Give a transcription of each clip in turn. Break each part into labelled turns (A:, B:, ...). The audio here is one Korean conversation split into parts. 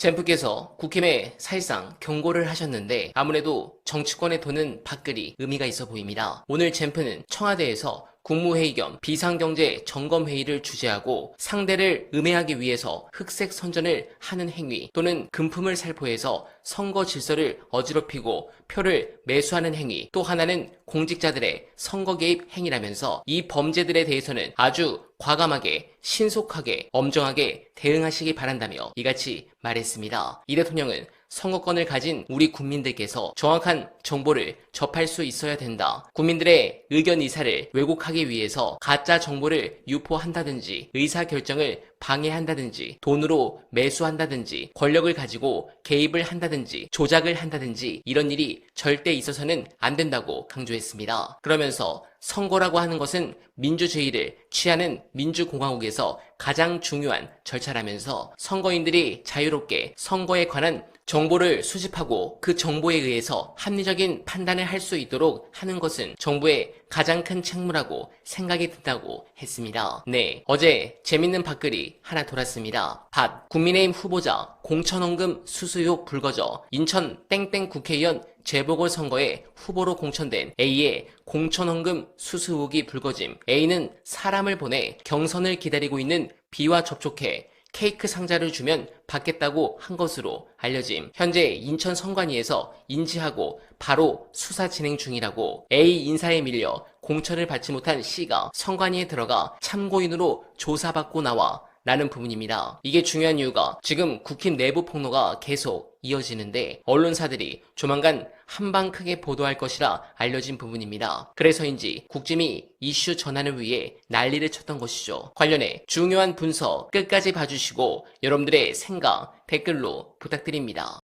A: 젠프께서 국힘에 사실상 경고를 하셨는데 아무래도 정치권에 도는 밥글이 의미가 있어 보입니다. 오늘 젠프는 청와대에서 국무회의 겸 비상경제 점검회의를 주재하고 상대를 음해하기 위해서 흑색 선전을 하는 행위 또는 금품을 살포해서 선거 질서를 어지럽히고 표를 매수하는 행위, 또 하나는 공직자들의 선거 개입 행위라면서 이 범죄들에 대해서는 아주 과감하게 신속하게 엄정하게 대응하시기 바란다며 이같이 말했습니다. 이 대통령은 선거권을 가진 우리 국민들께서 정확한 정보를 접할 수 있어야 된다. 국민들의 의견 이사를 왜곡하기 위해서 가짜 정보를 유포한다든지 의사결정을 방해한다든지 돈으로 매수한다든지 권력을 가지고 개입을 한다든지 조작을 한다든지 이런 일이 절대 있어서는 안 된다고 강조했습니다. 그러면서 선거라고 하는 것은 민주주의를 취하는 민주공화국에서 가장 중요한 절차라면서 선거인들이 자유롭게 선거에 관한 정보를 수집하고 그 정보에 의해서 합리적인 판단을 할 수 있도록 하는 것은 정부의 가장 큰 책무라고 생각이 든다고 했습니다. 네, 어제 재밌는 밥글이 하나 돌았습니다. 국민의힘 후보자 공천원금 수수 의혹 불거져 인천 땡땡 국회의원 재보궐선거에 후보로 공천된 A의 공천원금 수수 의혹이 불거짐. A는 사람을 보내 경선을 기다리고 있는 B와 접촉해 케이크 상자를 주면 받겠다고 한 것으로 알려짐. 현재 인천 선관위에서 인지하고 바로 수사 진행 중이라고. A 인사에 밀려 공천을 받지 못한 C가 선관위에 들어가 참고인으로 조사받고 나와 라는 부분입니다. 이게 중요한 이유가 지금 국힘 내부 폭로가 계속 이어지는데 언론사들이 조만간 한방 크게 보도할 것이라 알려진 부분입니다. 그래서인지 국짐이 이슈 전환을 위해 난리를 쳤던 것이죠. 관련해 중요한 분석 끝까지 봐주시고 여러분들의 생각 댓글로 부탁드립니다.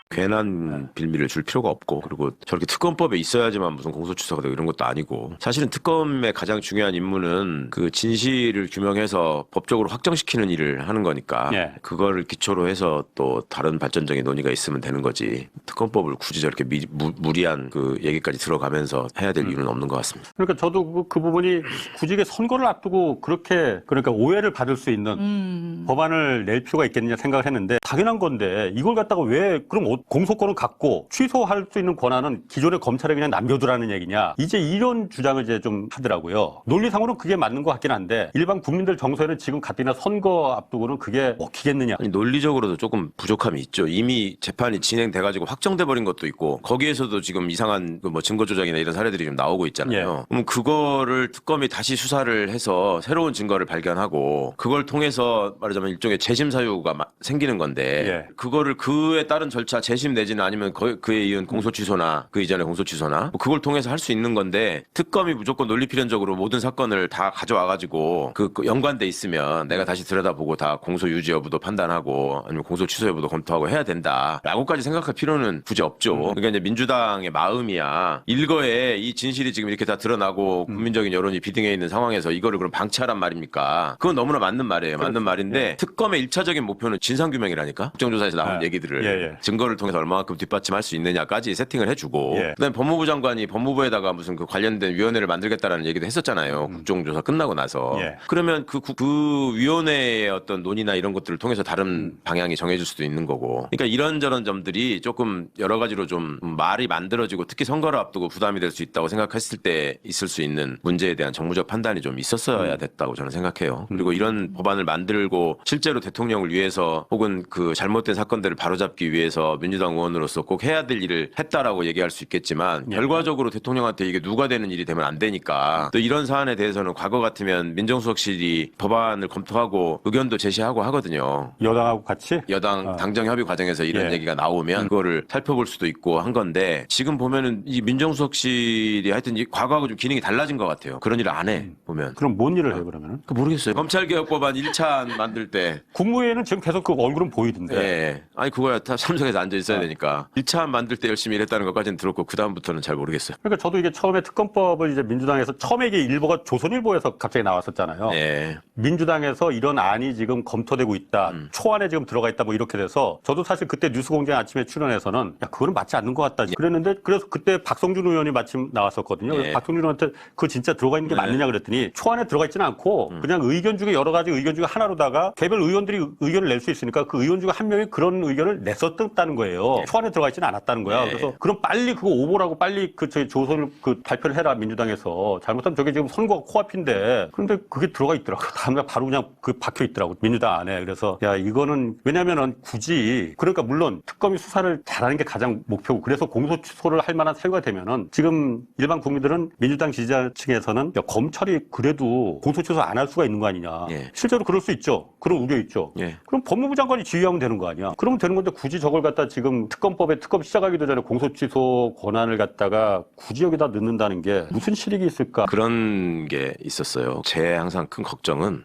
B: 괜한 빌미를 줄 필요가 없고, 그리고 저렇게 특검법에 있어야지만 무슨 공소추사가 되고 이런 것도 아니고, 사실은 특검의 가장 중요한 임무는 그 진실을 규명해서 법적으로 확정시키는 일을 하는 거니까 그거를 기초로 해서 또 다른 발전적인 논의가 있으면 되는 거지, 특검법을 굳이 저렇게 무리한 그 얘기까지 들어가면서 해야 될 이유는 없는 것 같습니다.
C: 그러니까 저도 그 부분이 굳이 선거를 앞두고 그렇게 그러니까 오해를 받을 수 있는 법안을 낼 필요가 있겠느냐 생각을 했는데, 당연한 건데 이걸 갖다가 왜 그럼 공소권을 갖고 취소할 수 있는 권한은 기존의 검찰에 그냥 남겨두라는 얘기냐, 이제 이런 주장을 이제 좀 하더라고요. 논리상으로는 그게 맞는 것 같긴 한데 일반 국민들 정서에는 지금 가뜩이나 선거 앞두고는 그게 먹히겠느냐.
B: 아니, 논리적으로도 조금 부족함이 있죠. 이미 재판이 진행돼가지고 확정돼 버린 것도 있고, 거기에서도 지금 이상한 그 증거 조작이나 이런 사례들이 좀 나오고 있잖아요. 그럼 그거를 특검이 다시 수사를 해서 새로운 증거를 발견하고 그걸 통해서 말하자면 일종의 재심 사유가 생기는 건데, 그거를 그에 따른 절차 재심 내지는 아니면 그에 이은 공소 취소나 그 이전에 공소 취소나 그걸 통해서 할 수 있는 건데, 특검이 무조건 논리 필연적으로 모든 사건을 다 가져와가지고 그 연관돼 있으면 내가 다시 들여다보고 다 공소 유지 여부도 판단하고 아니면 공소 취소 여부도 검토하고 해야 된다라고까지 생각할 필요는 굳이 없죠. 그러니까 이제 민주당의 마음이야, 일거에 이 진실이 지금 이렇게 다 드러나고 국민적인 여론이 비등해 있는 상황에서 이거를 그럼 방치하란 말입니까? 그건 너무나 맞는 말이에요. 맞는 말인데 특검의 1차적인 목표는 진상규명이라니까, 국정조사에서 나온 얘기들을 증거를 통해서 얼마만큼 뒷받침할 수 있느냐까지 세팅을 해주고, 그다음에 법무부 장관이 법무부에다가 무슨 그 관련된 위원회를 만들겠다라는 얘기도 했었잖아요. 국정조사 끝나고 나서. 그러면 그 위원회의 어떤 논의나 이런 것들을 통해서 다른 방향이 정해질 수도 있는 거고. 그러니까 이런저런 점들이 조금 여러 가지로 좀 말이 만들어지고, 특히 선거를 앞두고 부담이 될 수 있다고 생각했을 때 있을 수 있는 문제에 대한 정무적 판단이 좀 있었어야 됐다고 저는 생각해요. 그리고 이런 법안을 만들고 실제로 대통령을 위해서 혹은 그 잘못된 사건들을 바로잡기 위해서 민주당 의원으로서 꼭 해야 될 일을 했다라고 얘기할 수 있겠지만, 결과적으로 대통령한테 이게 누가 되는 일이 되면 안 되니까, 또 이런 사안에 대해서는 과거 같으면 민정수석실이 법안을 검토하고 의견도 제시하고 하거든요.
C: 여당하고 같이?
B: 여당 당정 협의 과정에서 이런 얘기가 나오면 그거를 살펴볼 수도 있고 한 건데, 지금 보면은 이 민정수석실이 하여튼 이 과거하고 좀 기능이 달라진 것 같아요. 그런 일을 안 해, 보면.
C: 그럼 뭔 일을 해 그러면은?
B: 모르겠어요. 검찰개혁법안 1차 만들 때
C: 국무회의는 지금 계속 그 얼굴은 보이던데.
B: 아니 그거야 다 참석해서 앉아 앉아 있어야 되니까 1차 만들 때 열심히 일했다는 것까지는 들었고 그 다음부터는 잘 모르겠어요.
C: 그러니까 저도 이게 처음에 특검법을 이제 민주당에서 처음에 이게 일보가 조선일보에서 갑자기 나왔었잖아요.
B: 네.
C: 민주당에서 이런 안이 지금 검토되고 있다. 초안에 지금 들어가 있다. 뭐 이렇게 돼서 저도 사실 그때 뉴스공장 아침에 출연해서는 야 그거는 맞지 않는 것 같다. 그랬는데 그래서 그때 박성준 의원이 마침 나왔었거든요. 그래서 박성준 의원한테 그거 진짜 들어가 있는 게 맞느냐 그랬더니 초안에 들어가 있지는 않고 그냥 의견 중에 여러 가지 의견 중에 하나로다가 개별 의원들이 의견을 낼 수 있으니까 그 의원 중에 한 명이 그런 의견을 냈었다는 거예요. 초안에 들어가 있지는 않았다는 거야. 그래서 그럼 빨리 그거 오보라고 빨리 그 저희 조선을 그 발표를 해라 민주당에서. 잘못하면 저게 지금 선거가 코앞인데 그런데 그게 들어가 있더라고. 다음날 바로 그냥 그 박혀 있더라고 민주당 안에. 그래서 야 이거는 왜냐면은 굳이 그러니까 물론 특검이 수사를 잘하는 게 가장 목표고 그래서 공소 취소를 할 만한 사유가 되면은 지금 일반 국민들은 민주당 지지자층에서는 야, 검찰이 그래도 공소 취소 안 할 수가 있는 거 아니냐. 실제로 그럴 수 있죠. 그런 우려 있죠. 그럼 법무부 장관이 지휘하면 되는 거 아니야. 그러면 되는 건데 굳이 저걸 갖다 지금 특검법에 특검 시작하기도 전에 공소 취소 권한을 갖다가 굳이 여기다 넣는다는 게 무슨 실익이 있을까?
B: 그런 게 있었어요. 제 항상 큰 걱정은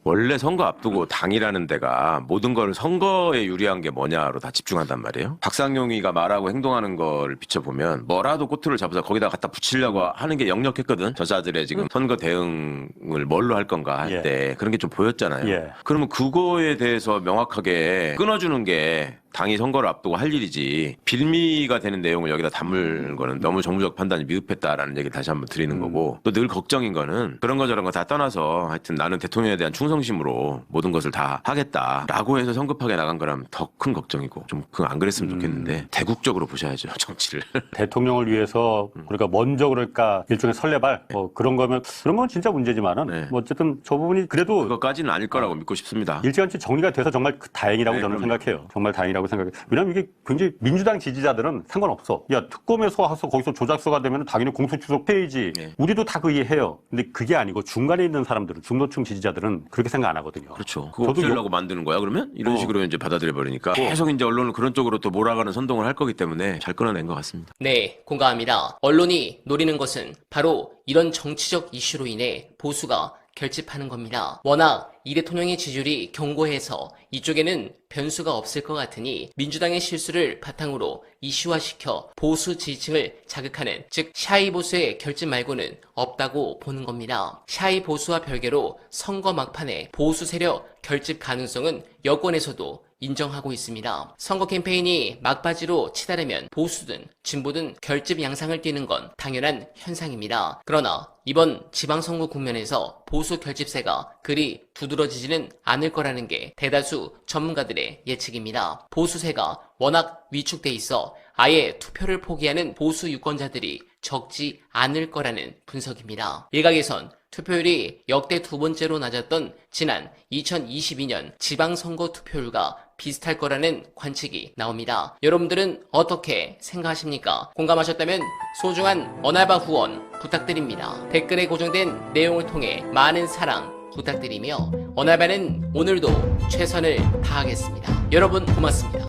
B: 원래 선거 앞두고 당이라는 데가 모든 걸 선거에 유리한 게 뭐냐로 다 집중한단 말이에요. 박상용이가 말하고 행동하는 걸 비춰보면 뭐라도 꼬투를 잡아서 거기다 갖다 붙이려고 하는 게 역력했거든. 저자들의 지금 선거 대응을 뭘로 할 건가 할 때 그런 게 좀 보였잖아요. 그러면 그거에 대해서 명확하게 끊어주는 게 당이 선거를 앞두고 할 일이지 빌미가 되는 내용을 여기다 담을 거는 너무 정부적 판단이 미흡했다라는 얘기를 다시 한번 드리는 거고 또 늘 걱정인 거는 그런 거 저런 거 다 떠나서 하여튼 나는 대통령에 대한 충성심으로 모든 것을 다 하겠다라고 해서 성급하게 나간 거라면 더 큰 걱정이고 좀 안 그랬으면 좋겠는데 대국적으로 보셔야죠 정치를.
C: 대통령을 위해서 그러니까 먼저 그럴까 일종의 설레발 뭐 그런 거면 그런 건 진짜 문제지만은 뭐 어쨌든 저 부분이 그래도
B: 그것까지는 아닐 거라고 믿고 싶습니다.
C: 일찌감치 정리가 돼서 정말 다행이라고 저는 생각해요. 정말 다행이라고 생각해요. 왜냐하면 이게 굉장히 민주당 지지자들은 상관없어. 야 특검에서 와서 거기서 조작서가 되면 당연히 공소취소 페이지 우리도 다 그 이해해요. 근데 그게 아니고 중간에 있는 사람들은 중도층 지지자들은 그렇게 생각 안 하거든요.
B: 그렇죠. 그거 없애려고 만드는 거야 그러면? 이런 식으로 이제 받아들여 버리니까 계속 이제 언론은 그런 쪽으로 또 몰아가는 선동을 할 거기 때문에 잘 끊어낸 것 같습니다.
A: 네, 공감합니다. 언론이 노리는 것은 바로 이런 정치적 이슈로 인해 보수가 결집하는 겁니다. 워낙 이 대통령의 지지율이 견고해서 이쪽에는 변수가 없을 것 같으니 민주당의 실수를 바탕으로 이슈화시켜 보수 지지층을 자극하는 즉 샤이 보수의 결집 말고는 없다고 보는 겁니다. 샤이 보수와 별개로 선거 막판에 보수 세력 결집 가능성은 여권에서도 인정하고 있습니다. 선거 캠페인이 막바지로 치달으면 보수든 진보든 결집 양상을 띠는 건 당연한 현상입니다. 그러나 이번 지방선거 국면에서 보수 결집세가 그리 두드러지지는 않을 거라는 게 대다수 전문가들의 예측입니다. 보수세가 워낙 위축돼 있어 아예 투표를 포기하는 보수 유권자들이 적지 않을 거라는 분석입니다. 일각에선 투표율이 역대 두 번째로 낮았던 지난 2022년 지방선거 투표율과 비슷할 거라는 관측이 나옵니다. 여러분들은 어떻게 생각하십니까? 공감하셨다면 소중한 언알바 후원 부탁드립니다. 댓글에 고정된 내용을 통해 많은 사랑 부탁드리며 언알바는 오늘도 최선을 다하겠습니다. 여러분 고맙습니다.